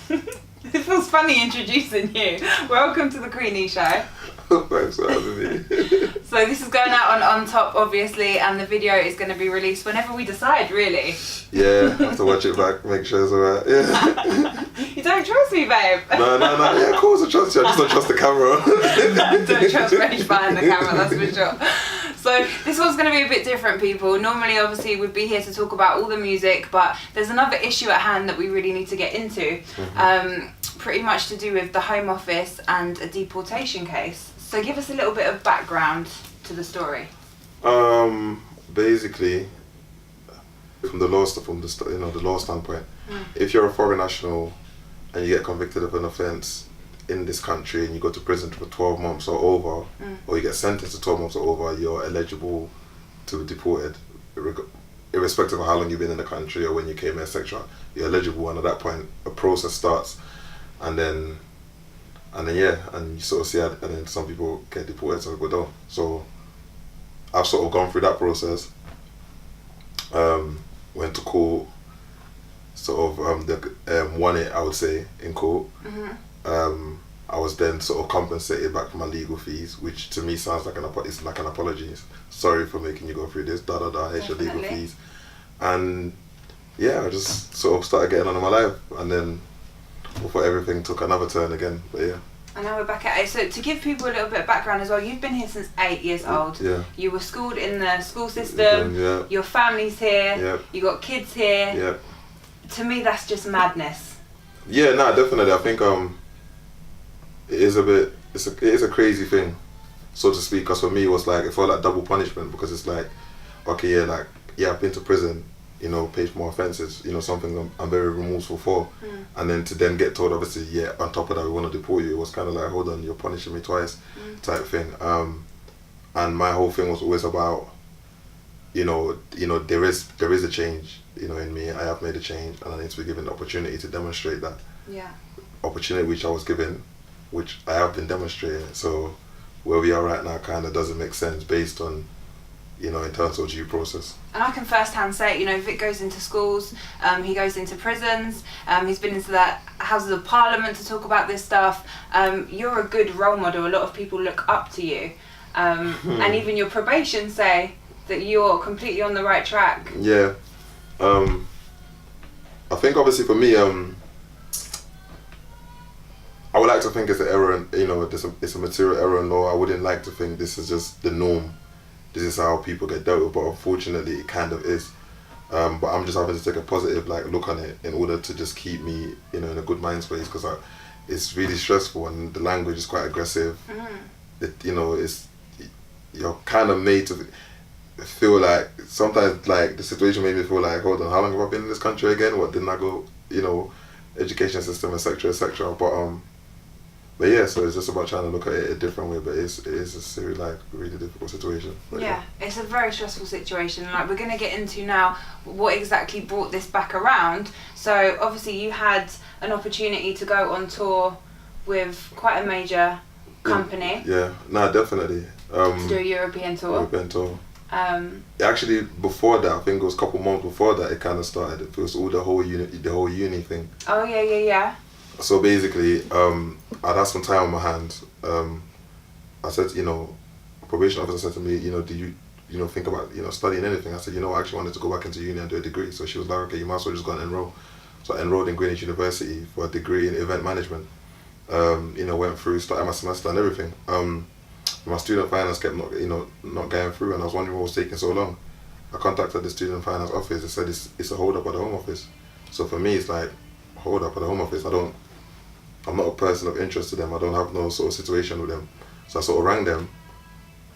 It feels funny introducing you. Welcome to the Queenie Show. Thanks for having me. So this is going out on Top, obviously, and the video is going to be released whenever we decide, really. Yeah, I have to watch it back, make sure it's alright. Yeah. You don't trust me, babe? No. Yeah, of course I trust you. I just don't trust the camera. I don't trust Rach behind the camera, that's for sure. So this one's going to be a bit different, people. Normally, obviously, we'd be here to talk about all the music, but there's another issue at hand that we really need to get into. Pretty much to do with the Home Office and a deportation case. So give us a little bit of background to the story. Basically, from the law standpoint, if you're a foreign national and you get convicted of an offence in this country and you go to prison for 12 months or over, or you get sentenced to 12 months or over, you're eligible to be deported, irrespective of how long you've been in the country or when you came here, etc. You're eligible, and at that point, a process starts, and then you sort of see it, and then some people get deported, some people don't. So I've sort of gone through that process. Went to court, sort of won it, I would say, in court. I was then sort of compensated back for my legal fees, which to me sounds like an apology. Sorry for making you go through this, here's your legal fees. And yeah, I just sort of started getting on in my life, and then before everything took another turn again, but yeah. And now we're back at it. So to give people a little bit of background as well, you've been here since 8 years old. Yeah. You were schooled in the school system. Yeah. Your family's here. Yeah. You got kids here. Yeah. To me, that's just madness. Yeah, no, definitely. I think it is a crazy thing, so to speak. Because for me, it felt like double punishment, because it's like, okay, I've been to prison, paid for my offences, something I'm very remorseful for. And then to then get told, obviously, yeah, on top of that, we want to deport you. It was kind of like, hold on, you're punishing me twice, type thing. And my whole thing was always about, there is a change, in me. I have made a change, and I need to be given the opportunity to demonstrate that. Yeah. Opportunity which I was given, which I have been demonstrating. So where we are right now kind of doesn't make sense based on, in terms of due process. And I can first-hand say, Vic goes into schools, he goes into prisons, he's been into the Houses of Parliament to talk about this stuff. You're a good role model. A lot of people look up to you. And even your probation say that you're completely on the right track. Yeah. I think obviously for me, I would like to think it's an error, it's a material error in law. I wouldn't like to think this is just the norm. This is how people get dealt with, but unfortunately it kind of is. But I'm just having to take a positive look on it in order to just keep me, in a good mind space, because it's really stressful and the language is quite aggressive. You're kind of made to feel like, sometimes the situation made me feel like, hold on, how long have I been in this country again? What didn't I go, education system, etc., etc. But yeah, so it's just about trying to look at it a different way, but it is a serious, really difficult situation. But yeah, it's a very stressful situation. We're going to get into now what exactly brought this back around. So obviously you had an opportunity to go on tour with quite a major company. Yeah, no, definitely. To do a European tour. Actually, before that, I think it was a couple months before that, it kind of started. It was all the whole uni thing. Oh yeah. So basically, I'd had some time on my hands. I said, probation officer said to me, do you think about, studying anything? I said, I actually wanted to go back into uni and do a degree. So she was like, okay, you might as well just go and enroll. So I enrolled in Greenwich University for a degree in event management. Went through, started my semester and everything. My student finance kept not going through, and I was wondering what was taking so long. I contacted the student finance office. They said it's a hold up at the Home Office. So for me, it's like, hold up at the Home Office. I'm not a person of interest to them. I don't have no sort of situation with them. So I sort of rang them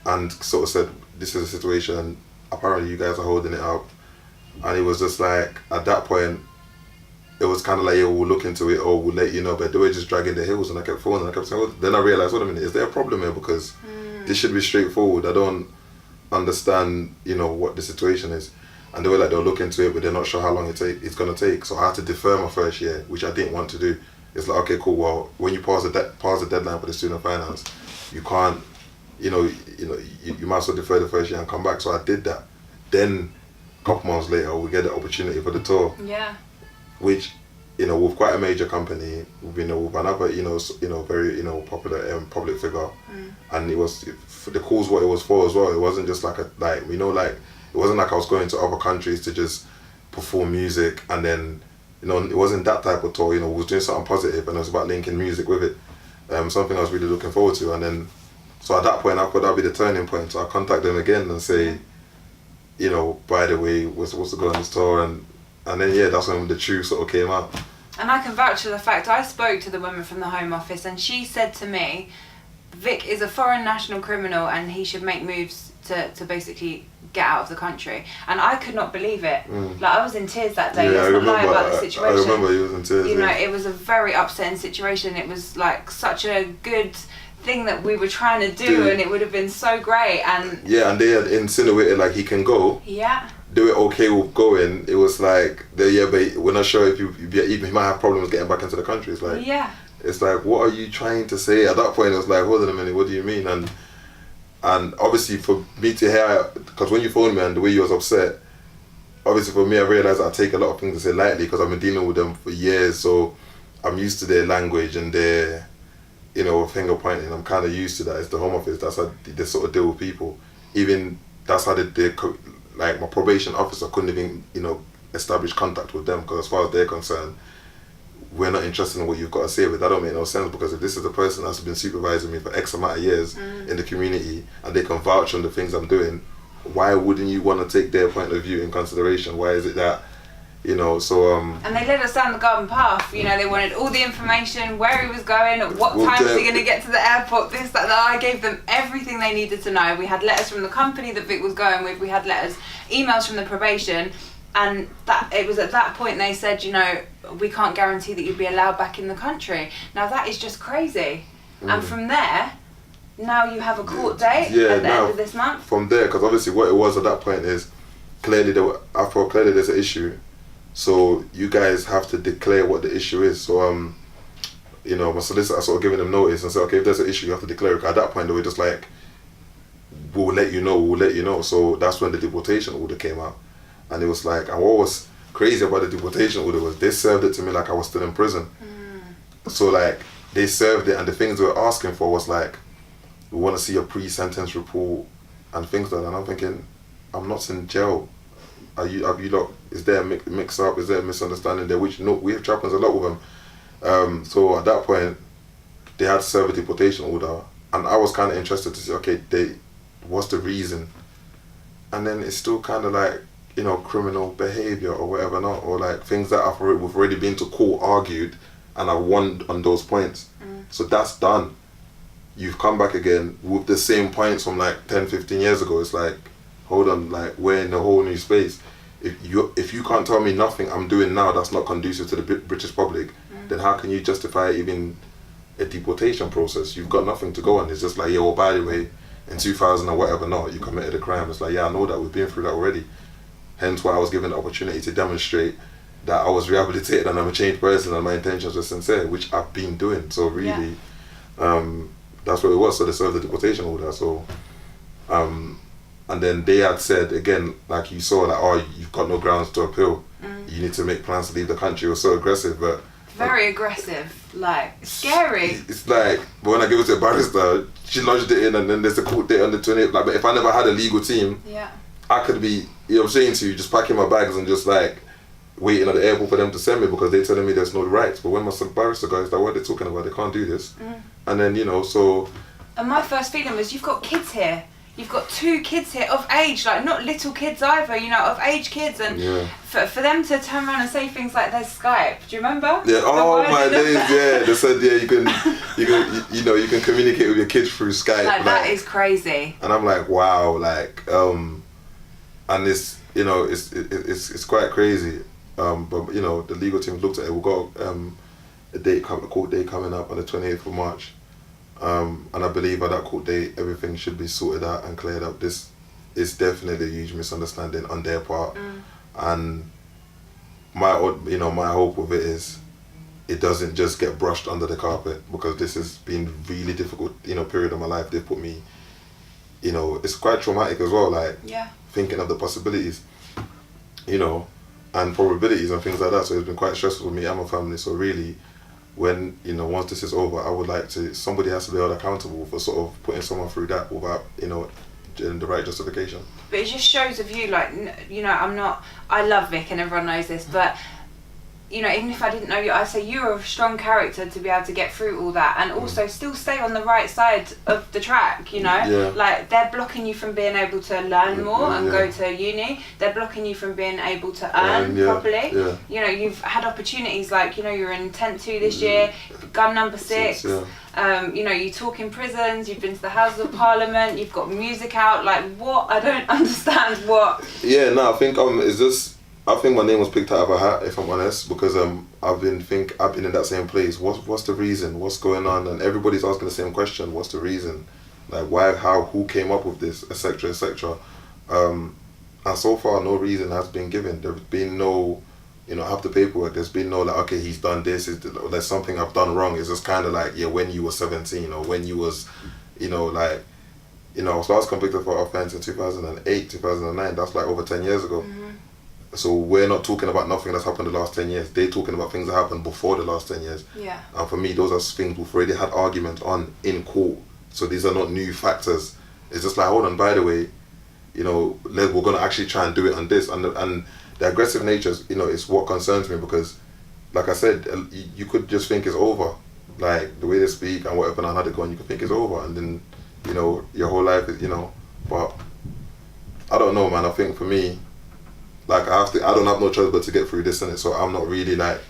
and sort of said, this is a situation, apparently you guys are holding it up. And it was just like, at that point, it was kind of like, yeah, we'll look into it or we'll let you know, but they were just dragging their heels, and I kept phoning, I kept saying, then I realised, wait a minute, is there a problem here? Because this should be straightforward. I don't understand, what the situation is. And they were like, they'll look into it, but they're not sure how long it's going to take. So I had to defer my first year, which I didn't want to do. It's like, okay, cool, well, when you pass the deadline for the student finance, you can't, you might as well defer the first year and come back. So I did that. Then a couple months later, we get the opportunity for the tour. Yeah. Which you know, with quite a major company, with another, very, popular public figure, and it was the cause what it was for as well. It wasn't just like it wasn't like I was going to other countries to just perform music, and then, it wasn't that type of tour. We was doing something positive, and it was about linking music with it. Something I was really looking forward to, and then, so at that point, I thought that'd be the turning point. So I contact them again and say, by the way, we're supposed to go on this tour, and then that's when the truth sort of came out. And I can vouch for the fact I spoke to the woman from the Home Office, and she said to me, Vic is a foreign national criminal and he should make moves to basically get out of the country. And I could not believe it. Like, I was in tears that day. Yeah, Let's not lie about the situation. I remember you was in tears. It was a very upsetting situation. It was like such a good thing that we were trying to do, and it would have been so great. And and they had insinuated like he can go. Yeah. Do it okay with going. It was like, but we're not sure if you might have problems getting back into the country. It's like, it's like, what are you trying to say? At that point, it was like, hold on a minute, what do you mean? And obviously for me to hear, because when you phoned me and the way you was upset, obviously for me, I realised I take a lot of things to say lightly because I've been dealing with them for years, so I'm used to their language and their, finger pointing. I'm kind of used to that. It's the Home Office. That's how they sort of deal with people. Even that's how like my probation officer couldn't even, establish contact with them, because as far as they're concerned, we're not interested in what you've got to say, but that don't make no sense, because if this is the person that's been supervising me for X amount of years in the community and they can vouch on the things I'm doing, why wouldn't you want to take their point of view in consideration? Why is it that, And they led us down the garden path, they wanted all the information, where he was going, at what time was he going to get to the airport, this, that. I gave them everything they needed to know. We had letters from the company that Vic was going with, we had emails from the probation, and that it was at that point they said, we can't guarantee that you'd be allowed back in the country. Now that is just crazy. And from there, now you have a court date at the end of this month. From there, because obviously what it was at that point is, clearly there's an issue. So you guys have to declare what the issue is. So my solicitor sort of giving them notice and said, okay, if there's an issue, you have to declare it. At that point, they were just like, we'll let you know. So that's when the deportation order came out. And it was like, and what was crazy about the deportation order was they served it to me like I was still in prison. So like, they served it, and the things they were asking for was like, we want to see a pre-sentence report and things like that. And I'm thinking, I'm not in jail. Have you lot, is there a mix up, is there a misunderstanding there, which we have happens a lot with them. So at that point, they had to serve a deportation order, and I was kind of interested to see, okay, what's the reason? And then it's still kind of like, criminal behaviour or whatever not, or like things that we've already been to court, argued, and I won on those points. So that's done. You've come back again with the same points from like 10, 15 years ago. It's like, hold on, like, we're in a whole new space. If you can't tell me nothing I'm doing now that's not conducive to the British public, then how can you justify even a deportation process? You've got nothing to go on. It's just like, by the way, in 2000 or whatever not, you committed a crime. It's like, I know that, we've been through that already. Hence why I was given the opportunity to demonstrate that I was rehabilitated and I'm a changed person and my intentions were sincere, which I've been doing. So really, that's what it was. So they served the deportation order. So, and then they had said, again, like you saw, like, you've got no grounds to appeal. You need to make plans to leave the country. It was so aggressive, but... Very aggressive, like, scary. It's like, but when I give it to a barrister, she lodged it in, and then there's a court date on the 28th. Like, but if I never had a legal team, I could be, I'm saying to you, just packing my bags and just like waiting at the airport for them to send me, because they're telling me there's no rights. But when my barrister guys, like, what are they talking about? They can't do this. And then, so... And my first feeling was, you've got kids here. You've got 2 kids here of age, like not little kids either, of age kids, and for them to turn around and say things like there's Skype. Do you remember? Yeah. Oh my days. They said you can communicate with your kids through Skype. Like, that is crazy. And I'm like, wow, like and it's it's quite crazy. But the legal team looked at it. We've got a court date coming up on the 28th of March. And I believe at that court date, everything should be sorted out and cleared up. This is definitely a huge misunderstanding on their part. And my hope with it is it doesn't just get brushed under the carpet, because this has been really difficult, period of my life. They've put me, it's quite traumatic as well, like thinking of the possibilities, and probabilities and things like that. So it's been quite stressful for me and my family. So really, when, you know, once this is over, I would like to, somebody has to be held accountable for sort of putting someone through that without, you know, the right justification. But it just shows of you, like, you know, I love Vic and everyone knows this, but, you know, even if I didn't know you, I'd say you're a strong character to be able to get through all that and also still stay on the right side of the track, you know? Yeah. Like, they're blocking you from being able to learn more and go to uni. They're blocking you from being able to earn properly. Yeah. You know, you've had opportunities like, you know, you're in Tent 2 this year, gun number 6. Yeah. You know, you talk in prisons, you've been to the Houses of Parliament, you've got music out, like what? I don't understand what. Yeah, no, I think I think my name was picked out of a hat, if I'm honest, because I've been in that same place. What's the reason? What's going on? And everybody's asking the same question. What's the reason? Like why, how, who came up with this, etc., etc. And so far, no reason has been given. There's been no, you know, I have the paperwork. There's been no like, okay, he's done this. There's something I've done wrong. It's just kind of like, yeah, when you were 17 or when you was, you know, like, you know, so I was convicted for offence in 2008, 2009. That's like over 10 years ago. Mm-hmm. So we're not talking about nothing that's happened the last 10 years. They're talking about things that happened before the last 10 years. Yeah. And for me, those are things we've already had argument on in court. So these are not new factors. It's just like, hold on, by the way, you know, we're going to actually try and do it on this. And the aggressive nature, you know, is what concerns me because, like I said, you could just think it's over. Like, the way they speak and whatever, and how they go, and you could think it's over. And then, you know, your whole life is, you know, but I don't know, man. I think for me, like, I don't have no choice but to get through this, innit? So I'm not really like,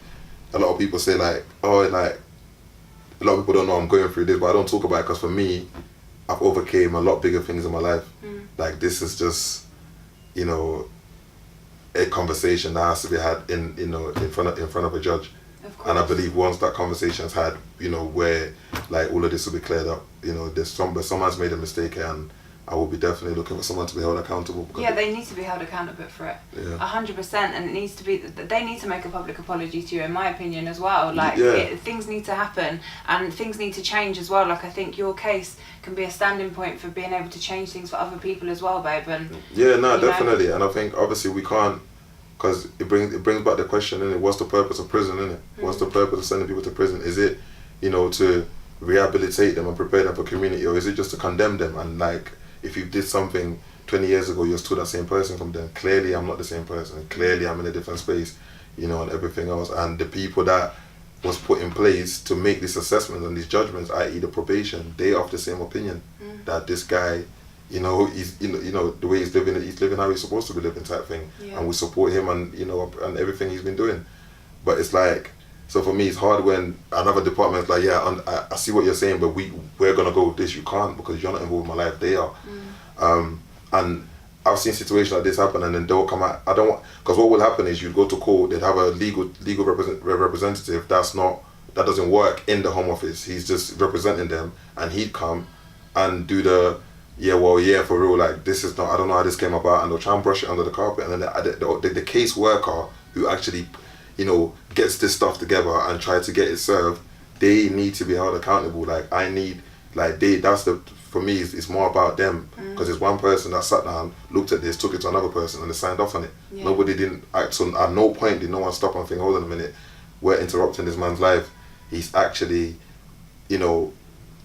a lot of people say like, oh, like, a lot of people don't know I'm going through this, but I don't talk about it because for me, I've overcame a lot bigger things in my life. Like, this is just, you know, a conversation that has to be had in, you know, in front of a judge. Of course. And I believe once that conversation's had, you know, where like all of this will be cleared up, you know, someone's made a mistake here, and I will be definitely looking for someone to be held accountable. Yeah, they need to be held accountable for it. 100%, and it needs to be. They need to make a public apology to you, in my opinion, as well. Like, things need to happen, and things need to change as well. Like, I think your case can be a standing point for being able to change things for other people as well, babe. And yeah, no, definitely. And I think obviously we can't, because it brings back the question, innit? What's the purpose of prison, innit? What's the purpose of sending people to prison? Is it, you know, to rehabilitate them and prepare them for community, or is it just to condemn them? And like, if you did something 20 years ago, you're still that same person from then. Clearly, I'm not the same person. Clearly, I'm in a different space, you know, and everything else. And the people that was put in place to make this assessment and these judgments, i.e. the probation, they are of the same opinion that this guy, you know, he's, you know, the way he's living how he's supposed to be living type thing. Yeah. And we support him and, you know, and everything he's been doing. But it's like, so for me, it's hard when another department's like, yeah, I see what you're saying, but we're going to go with this. You can't, because you're not involved in my life. They are. And I've seen situations like this happen, and then they'll come out. I don't want, because what will happen is you'd go to court, they'd have a legal representative that doesn't work in the Home Office. He's just representing them, and he'd come and do for real, like, this is not, I don't know how this came about, and they'll try and brush it under the carpet. And then the case worker who actually, you know, gets this stuff together and try to get it served, they need to be held accountable. Like, for me, it's more about them, because there's one person that sat down, looked at this, took it to another person, and they signed off on it. Yeah. Nobody didn't act, so at no point did no one stop and think, hold on a minute, we're interrupting this man's life. He's actually, you know,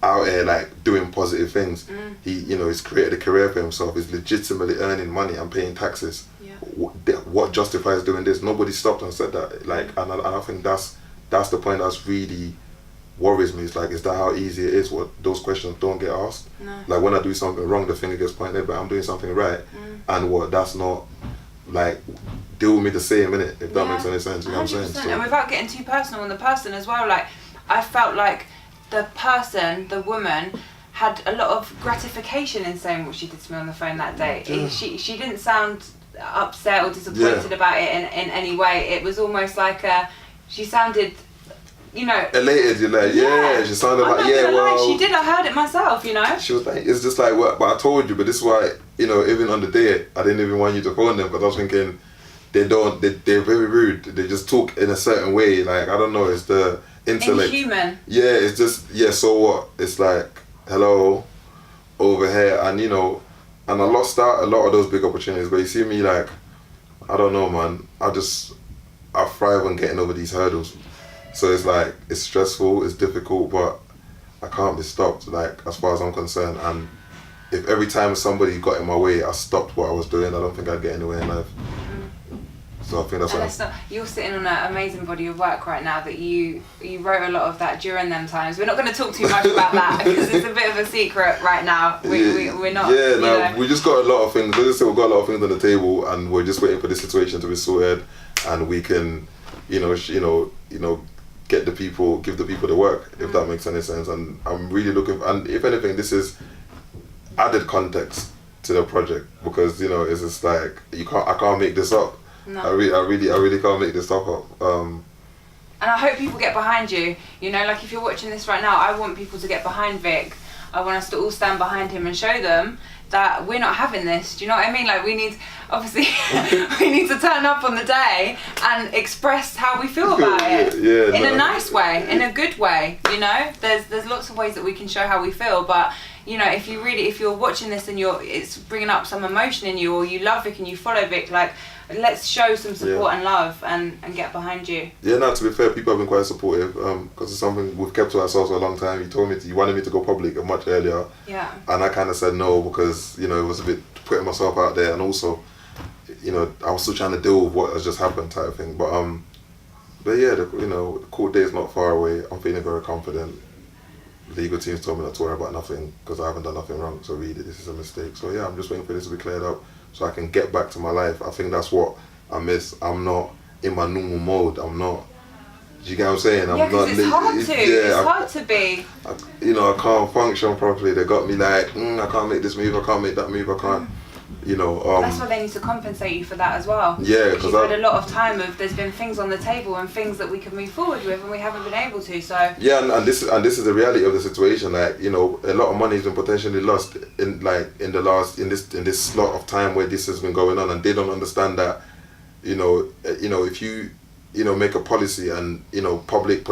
out here like doing positive things. He, you know, he's created a career for himself. He's legitimately earning money and paying taxes. Yeah. What justifies doing this? Nobody stopped and said that. Like, and I think that's the point that's really worries me. It's like, is that how easy it is? What those questions don't get asked? No. Like, when I do something wrong, the finger gets pointed, but I'm doing something right, and what? That's not like, deal with me the same, innit? If that makes any sense, you know what I'm saying? So, and without getting too personal on the person as well, like, I felt like the woman had a lot of gratification in saying what she did to me on the phone that day. Yeah. She didn't sound upset or disappointed about it in any way. It was almost like she sounded, you know, elated. You're like, she sounded like, well, she did. I heard it myself, you know. She was like, it's just like, what? But I told you. But this is why, you know, even on the day, I didn't even want you to phone them, because I was thinking, they're very rude. They just talk in a certain way. Like, I don't know. It's the intellect. Inhuman. Yeah, it's just, so what? It's like, hello, over here, and you know, and I lost out a lot of those big opportunities. But you see me, like, I don't know, man. I thrive on getting over these hurdles. So it's like, it's stressful, it's difficult, but I can't be stopped, like, as far as I'm concerned. And if every time somebody got in my way, I stopped what I was doing, I don't think I'd get anywhere in life. So I think that's what you're sitting on an amazing body of work right now that you wrote a lot of that during them times. We're not going to talk too much about that because it's a bit of a secret right now. We're not. Yeah, no, we just got a lot of things. As I said, we've got a lot of things on the table, and we're just waiting for this situation to be sorted, and we can, give the people the work, if that makes any sense. And I'm really looking. And if anything, this is added context to the project because it's just like I can't make this up. No. I really can't make this stuff up. And I hope people get behind you. Like if you're watching this right now, I want people to get behind Vic. I want us to all stand behind him and show them that we're not having this. Do you know what I mean? Like we need to turn up on the day and express how we feel about it. A nice way, in a good way. There's lots of ways that we can show how we feel, but if you're watching this and it's bringing up some emotion in you, or you love Vic and you follow Vic, like let's show some support and love and get behind you. Yeah, no, to be fair, people have been quite supportive because it's something we've kept to ourselves for a long time. You wanted me to go public much earlier, and I kind of said no because it was a bit putting myself out there, and also I was still trying to deal with what has just happened type of thing. But yeah, the court day is not far away. I'm feeling very confident. The legal team's told me not to worry about nothing because I haven't done nothing wrong, so really this is a mistake. So yeah, I'm just waiting for this to be cleared up so I can get back to my life. I think that's what I miss. I'm not in my normal mode. I'm not. Do you get what I'm saying? I'm not. It's hard to. It's hard to be. I can't function properly. They got me like, I can't make this move. I can't make that move. I can't. That's why they need to compensate you for that as well. Yeah, because you've had a lot of time there's been things on the table and things that we could move forward with, and we haven't been able to. So yeah, and this is the reality of the situation. Like a lot of money has been potentially lost in this slot of time where this has been going on, and they don't understand that. If you make a policy and public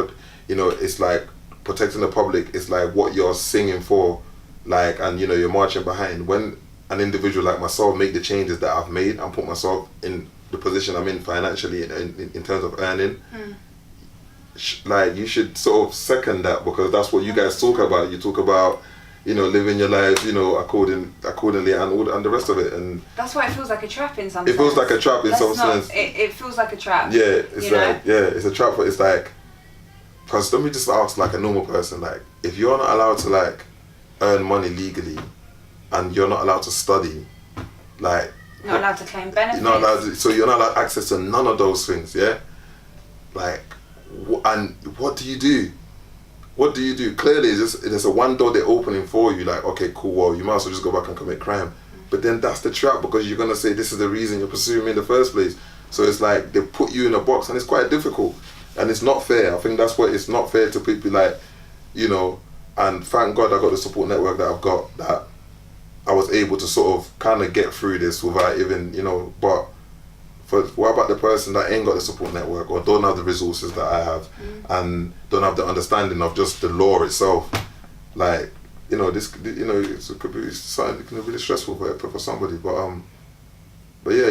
it's like protecting the public. It's like what you're singing for, like, and you're marching behind when. An individual like myself make the changes that I've made and put myself in the position I'm in financially in terms of earning, like you should sort of second that because that's what you guys talk about. You talk about living your lives accordingly and the rest of it, and that's why it feels like a trap in some sense. It feels like a trap in some sense. It feels like a trap. Yeah, it's a trap, but it's like, because let me just ask like a normal person, like if you're not allowed to like earn money legally and you're not allowed to study, like not allowed to claim benefits. You're not allowed to, so you're not allowed access to none of those things, yeah? Like, and what do you do? What do you do? Clearly, there's a one door they're opening for you. Like, okay, cool. Well, you might as well just go back and commit crime. But then that's the trap because you're gonna say this is the reason you're pursuing me in the first place. So it's like they put you in a box, and it's quite difficult, and it's not fair. I think that's what it's not fair to people. Like, and thank God I got the support network that I've got that. I was able to sort of kind of get through this without even, but what about the person that ain't got the support network or don't have the resources that I have and don't have the understanding of just the law itself? Like, this, it could be something that can be really stressful for somebody, but yeah,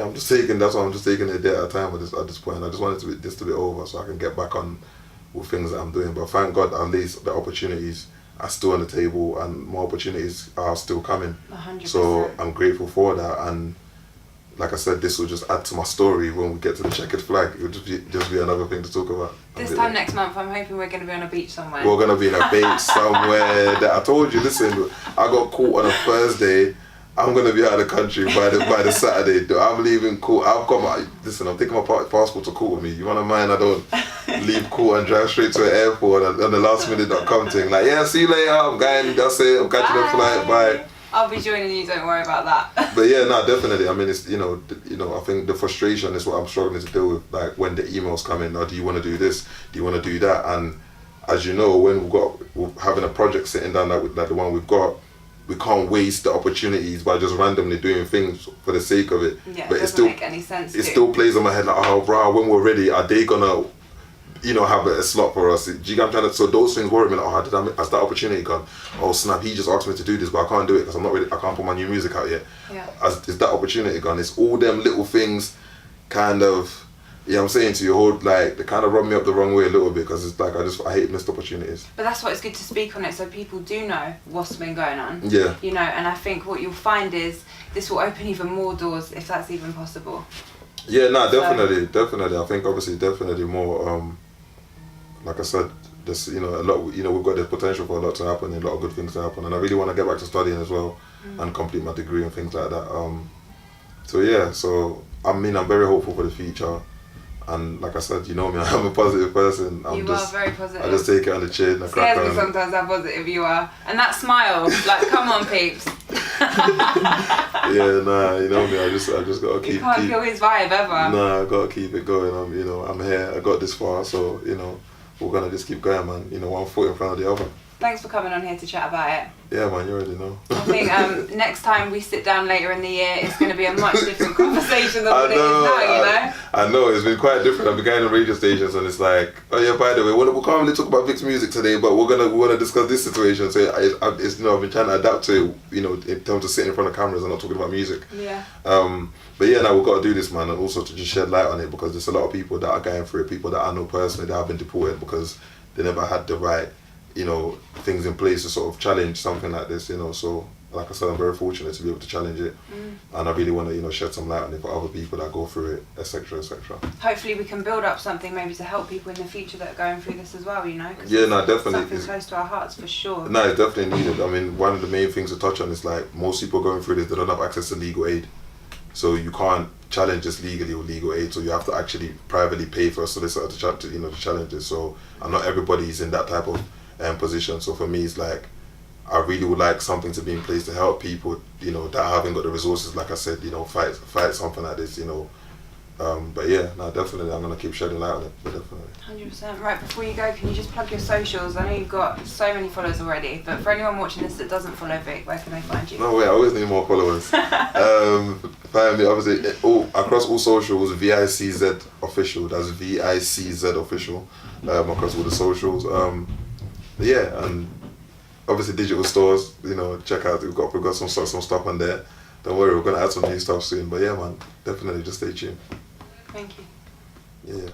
I'm just taking it a day at a time at this point. I just wanted this to be over so I can get back on with things that I'm doing. But thank God at least the opportunities are still on the table and more opportunities are still coming. 100%. So I'm grateful for that, and like I said, this will just add to my story when we get to the checkered flag. It will just be another thing to talk about. This time next month, I'm hoping we're going to be on a beach somewhere. We're going to be in a beach somewhere. That I told you, listen, I got caught on a Thursday. I'm going to be out of the country by the Saturday. I'm leaving court. I'm taking my passport to court with me. You want to mind I don't leave court and drive straight to an airport and the last minute .com thing. Like, yeah, see you later. I'm going, that's it. I'm catching a flight. Bye. I'll be joining you, don't worry about that. But yeah, no, definitely. I mean, it's, I think the frustration is what I'm struggling to deal with. Like when the emails come in, do you want to do this? Do you want to do that? And as you know, when we're having a project sitting down like the one we've got, we can't waste the opportunities by just randomly doing things for the sake of it. Yeah, but it doesn't make any sense. It still plays on my head like, oh, bro, when we're ready, are they gonna, have a slot for us. Do you get what I'm trying to? So those things worry me. Like, has that opportunity gone? Oh snap! He just asked me to do this, but I can't do it because I'm not ready. I can't put my new music out yet. Yeah. Is that opportunity gone? It's all them little things, kind of. Yeah, I'm saying to you, they kind of rub me up the wrong way a little bit because it's like I hate missed opportunities. But that's why it's good to speak on it so people do know what's been going on. Yeah. And I think what you'll find is this will open even more doors if that's even possible. Yeah, definitely. I think obviously definitely more. Like I said, there's a lot. We've got the potential for a lot to happen, and a lot of good things to happen, and I really want to get back to studying as well, and complete my degree and things like that. So I'm very hopeful for the future. And like I said, you know me, I'm a positive person. You are very positive. I just take it on the chin and crack on. Scares me sometimes how positive you are. And that smile, like, come on, peeps. Yeah, nah, you know me, I just gotta keep. You can't kill his vibe ever. Nah, I gotta keep it going. I'm here. I got this far, so we're gonna just keep going, man. One foot in front of the other. Thanks for coming on here to chat about it. Yeah, man, you already know. I think next time we sit down later in the year, it's going to be a much different conversation than what it is now, I know, it's been quite different. I've been going to radio stations and it's like, oh yeah, by the way, we can't really talk about Vic's music today, but we want to discuss this situation. So I've been trying to adapt to it, in terms of sitting in front of cameras and not talking about music. Yeah. But yeah, now we've got to do this, man, and also to just shed light on it because there's a lot of people that are going through it, people that I know personally that have been deported because they never had the right things in place to sort of challenge something like this, so like I said, I'm very fortunate to be able to challenge it, and I really want to shed some light on it for other people that go through it, etc. Hopefully we can build up something maybe to help people in the future that are going through this as well, Yeah, no, definitely. Something close to our hearts for sure. No, it's definitely needed. I mean, one of the main things to touch on is like most people going through this, they don't have access to legal aid, so you can't challenge this legally with legal aid, so you have to actually privately pay for a solicitor to challenge it. So, and not everybody is in that type of position. So for me, it's like I really would like something to be in place to help people, that haven't got the resources. Like I said, fight something like this, But yeah, no, definitely, I'm gonna keep shedding light on it. But definitely. 100%. Right, before you go, can you just plug your socials? I know you've got so many followers already, but for anyone watching this that doesn't follow Vic, where can they find you? No way, I always need more followers. Find me obviously across all socials, VICZ official. That's VICZ official. Across all the socials. Yeah, and obviously digital stores, check out, we've got some stuff on there. Don't worry, we're gonna add some new stuff soon. But yeah, man, definitely just stay tuned. Thank you. Yeah.